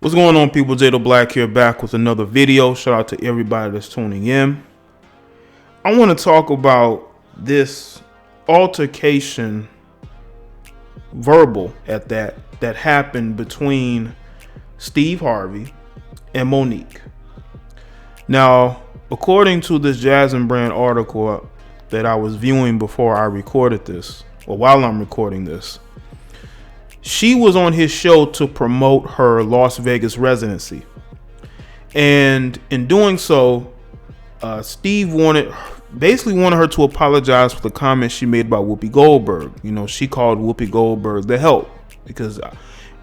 What's going on, people? JDBTv here, back with another video. Shout out to everybody that's tuning in. I want to talk about this altercation, verbal at that happened between Steve Harvey and Monique. Now, according to this Jasmine Brand article that I was viewing before I recorded this, or while I'm recording this, she was on his show to promote her Las Vegas residency. And in doing so, Steve basically wanted her to apologize for the comments she made about Whoopi Goldberg. You know, she called Whoopi Goldberg the help because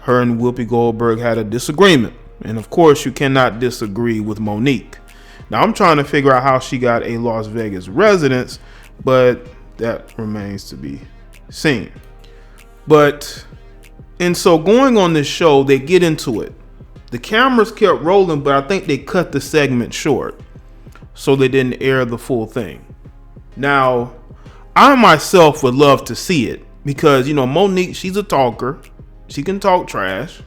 her and Whoopi Goldberg had a disagreement. And of course, you cannot disagree with Monique. Now, I'm trying to figure out how she got a Las Vegas residence, but that remains to be seen. And so going on this show, they get into it. The cameras kept rolling, but I think they cut the segment short so they didn't air the full thing. Now, I myself would love to see it because, you know, Monique, she's a talker. She can talk trash.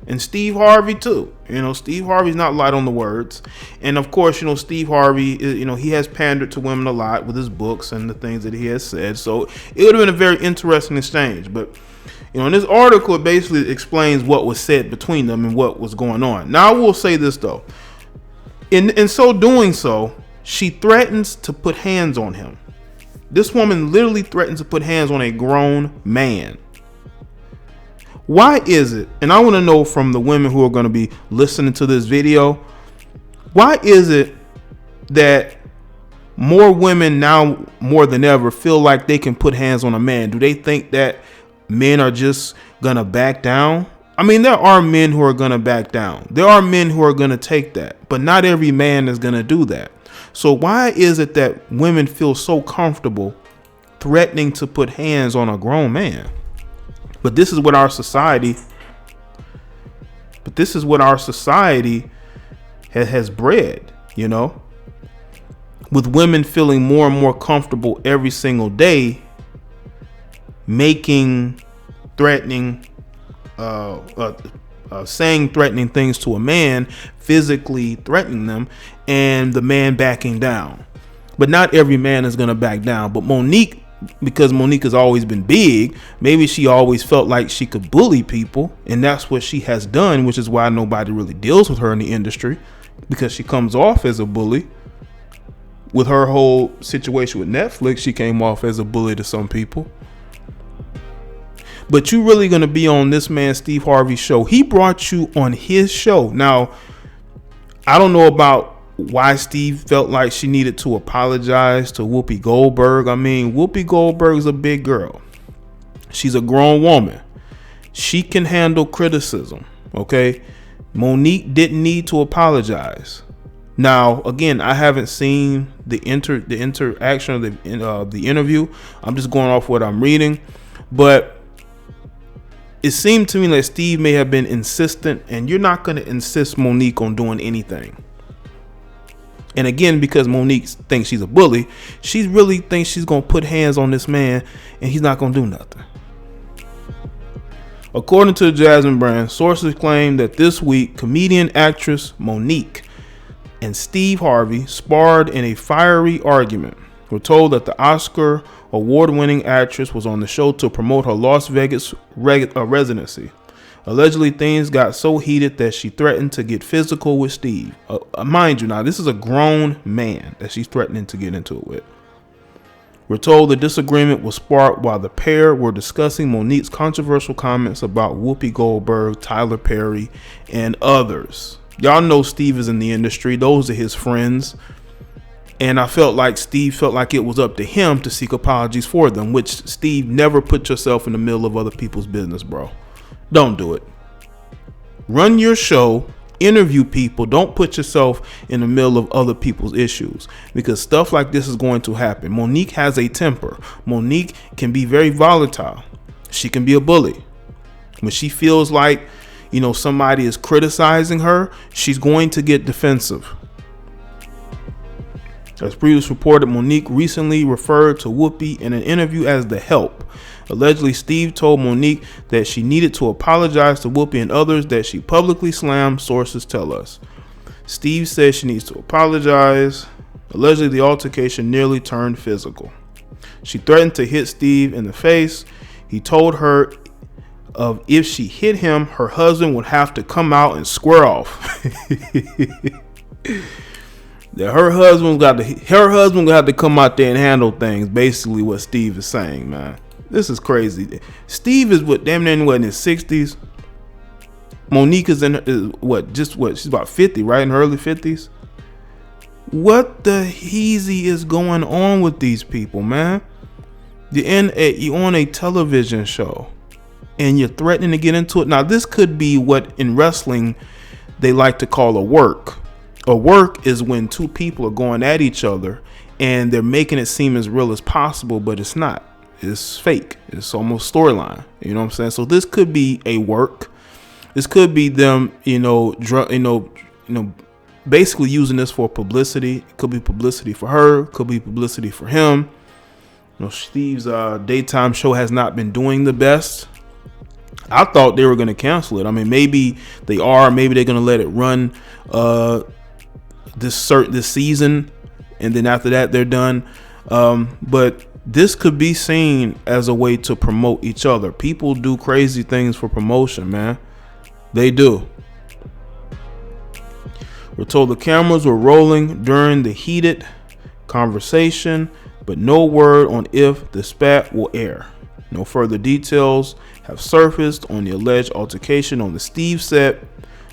And Steve Harvey too. You know, Steve Harvey's not light on the words. And of course, you know, Steve Harvey, you know, he has pandered to women a lot with his books and the things that he has said. So it would have been a very interesting exchange. But you know, in this article, it basically explains what was said between them and what was going on. Now, I will say this, though. In so doing so, she threatens to put hands on him. This woman literally threatens to put hands on a grown man. Why is it, and I want to know from the women who are going to be listening to this video, why is it that more women now more than ever feel like they can put hands on a man? Do they think that men are just gonna back down? I mean, there are men who are gonna back down. There are men who are gonna take that, but not every man is gonna do that. So why is it that women feel so comfortable threatening to put hands on a grown man? But this is what our society has bred, you know, with women feeling more and more comfortable every single day saying threatening things to a man, physically threatening them, and the man backing down. But not every man is going to back down. But Monique, because Monique has always been big, maybe she always felt like she could bully people, and that's what she has done, which is why nobody really deals with her in the industry, because she comes off as a bully. With her whole situation with Netflix, she came off as a bully to some people. But you really going to be on this man Steve Harvey's show. He brought you on his show. Now, I don't know about why Steve felt like she needed to apologize to Whoopi Goldberg. I mean, Whoopi Goldberg is a big girl. She's a grown woman. She can handle criticism, okay? Monique didn't need to apologize. Now, again, I haven't seen the interaction of the interview. I'm just going off what I'm reading. But it seemed to me like Steve may have been insistent, and you're not going to insist Monique on doing anything. And again, because Monique thinks she's a bully, she really thinks she's going to put hands on this man and he's not going to do nothing. According to the Jasmine Brand, sources claim that this week, comedian actress Monique and Steve Harvey sparred in a fiery argument. We're told that the Oscar award-winning actress was on the show to promote her Las Vegas residency. Allegedly, things got so heated that she threatened to get physical with Steve. Mind you, now this is a grown man that she's threatening to get into it with. We're told the disagreement was sparked while the pair were discussing Monique's controversial comments about Whoopi Goldberg, Tyler Perry, and others. Y'all know Steve is in the industry. Those are his friends. And I felt like Steve felt like it was up to him to seek apologies for them, which Steve, never put yourself in the middle of other people's business, bro. Don't do it. Run your show, interview people. Don't put yourself in the middle of other people's issues, because stuff like this is going to happen. Monique has a temper. Monique can be very volatile. She can be a bully. When she feels like, you know, somebody is criticizing her, she's going to get defensive. As previously reported, Monique recently referred to Whoopi in an interview as the help. Allegedly, Steve told Monique that she needed to apologize to Whoopi and others that she publicly slammed, sources tell us. Steve says she needs to apologize. Allegedly, the altercation nearly turned physical. She threatened to hit Steve in the face. He told her if she hit him, her husband would have to come out and square off. That her husband got to come out there and handle things. Basically, what Steve is saying, man. This is crazy. Steve is damn near in his 60s. Monique is she's about 50, right? In her early 50s. What the heezy is going on with these people, man? You're on a television show and you're threatening to get into it. Now, this could be what in wrestling they like to call a work. A work is when two people are going at each other and they're making it seem as real as possible, but it's not. It's fake. It's almost storyline. You know what I'm saying? So this could be a work. This could be them, basically using this for publicity. It could be publicity for her. Could be publicity for him. Steve's daytime show has not been doing the best. I thought they were going to cancel it. I mean, maybe they are. Maybe they're going to let it run this season, and then after that they're done. But this could be seen as a way to promote each other. People do crazy things for promotion, man. They do. We're told the cameras were rolling during the heated conversation, but no word on if the spat will air. No further details have surfaced on the alleged altercation on the Steve set.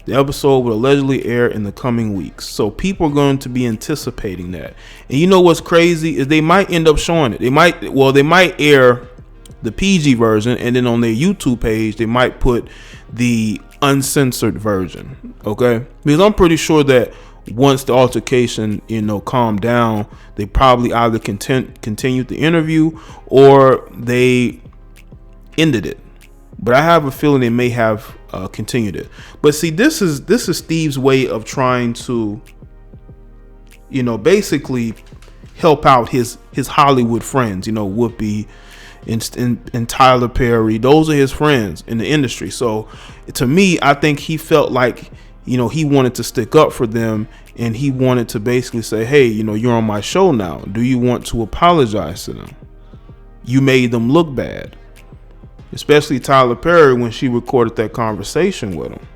The episode will allegedly air in the coming weeks. So people are going to be anticipating that. And you know what's crazy is they might end up showing it. They might air the PG version, and then on their YouTube page, they might put the uncensored version. Okay? Because I'm pretty sure that once the altercation, calmed down, they probably either continued the interview or they ended it. But I have a feeling they may have continued it. But see, this is Steve's way of trying to, basically help out his Hollywood friends. Whoopi and Tyler Perry. Those are his friends in the industry. So to me, I think he felt like, he wanted to stick up for them, and he wanted to basically say, hey, you're on my show now. Do you want to apologize to them? You made them look bad. Especially Tyler Perry when she recorded that conversation with him.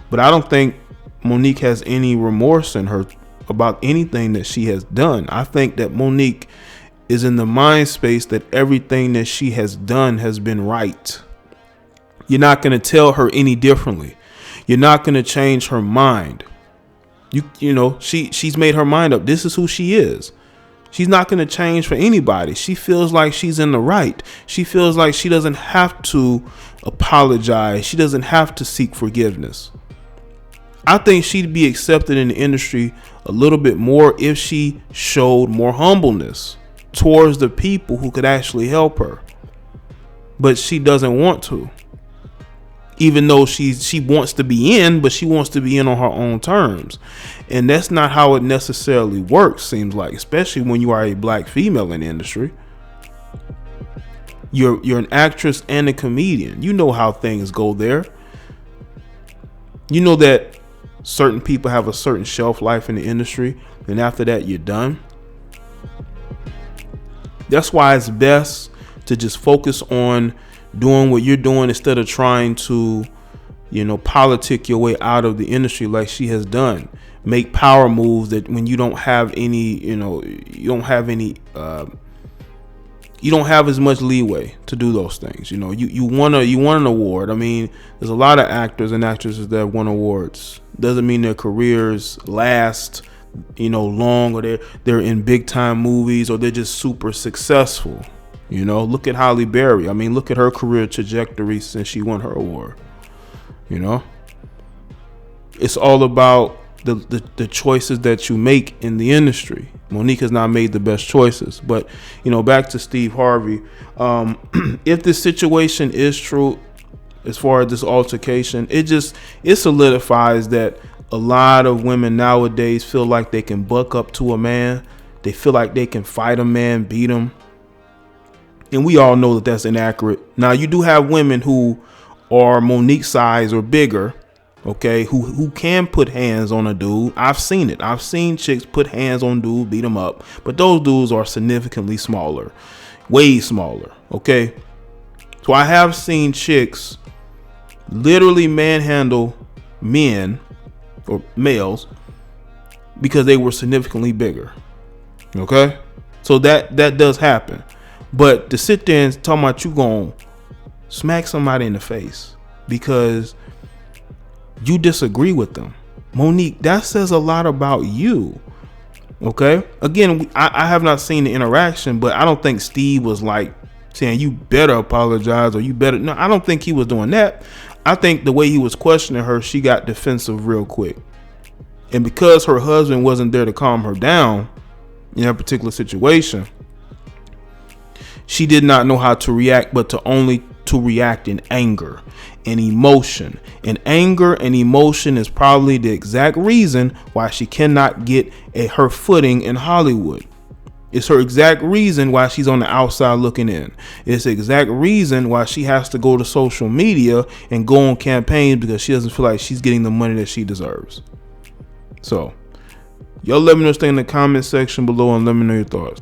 But I don't think Monique has any remorse in her about anything that she has done. I think that Monique is in the mind space that everything that she has done has been right. You're not going to tell her any differently. You're not going to change her mind. She's made her mind up. This is who she is. She's not going to change for anybody. She feels like she's in the right. She feels like she doesn't have to apologize. She doesn't have to seek forgiveness. I think she'd be accepted in the industry a little bit more if she showed more humbleness towards the people who could actually help her. But she doesn't want to. Even though she wants to be in, but she wants to be in on her own terms. And that's not how it necessarily works, seems like, especially when you are a black female in the industry. You're an actress and a comedian. You know how things go there. You know that certain people have a certain shelf life in the industry, and after that you're done. That's why it's best to just focus on doing what you're doing instead of trying to, politic your way out of the industry like she has done. Make power moves that when you don't have any, you don't have as much leeway to do those things. You want an award. I mean, there's a lot of actors and actresses that have won awards. Doesn't mean their careers last, long, or they're in big time movies, or they're just super successful. Look at Halle Berry. I mean, look at her career trajectory since she won her award. It's all about the choices that you make in the industry. Monique has not made the best choices. But, back to Steve Harvey. If this situation is true, as far as this altercation, it solidifies that a lot of women nowadays feel like they can buck up to a man. They feel like they can fight a man, beat him. And we all know that that's inaccurate. Now, you do have women who are Monique size or bigger, okay, who can put hands on a dude. I've seen it. I've seen chicks put hands on dudes, beat them up. But those dudes are significantly smaller, way smaller, okay? So I have seen chicks literally manhandle men or males because they were significantly bigger, okay? So that does happen. But to sit there and talk about you gonna smack somebody in the face because you disagree with them, Monique, that says a lot about you. Okay. Again, I have not seen the interaction, but I don't think Steve was like saying you better apologize or you better. No, I don't think he was doing that. I think the way he was questioning her, she got defensive real quick. And because her husband wasn't there to calm her down in that particular situation, she did not know how to react, but to react in anger and emotion. And anger and emotion is probably the exact reason why she cannot get her footing in Hollywood. It's her exact reason why she's on the outside looking in. It's the exact reason why she has to go to social media and go on campaigns, because she doesn't feel like she's getting the money that she deserves. So, y'all let me know in the comment section below and let me know your thoughts.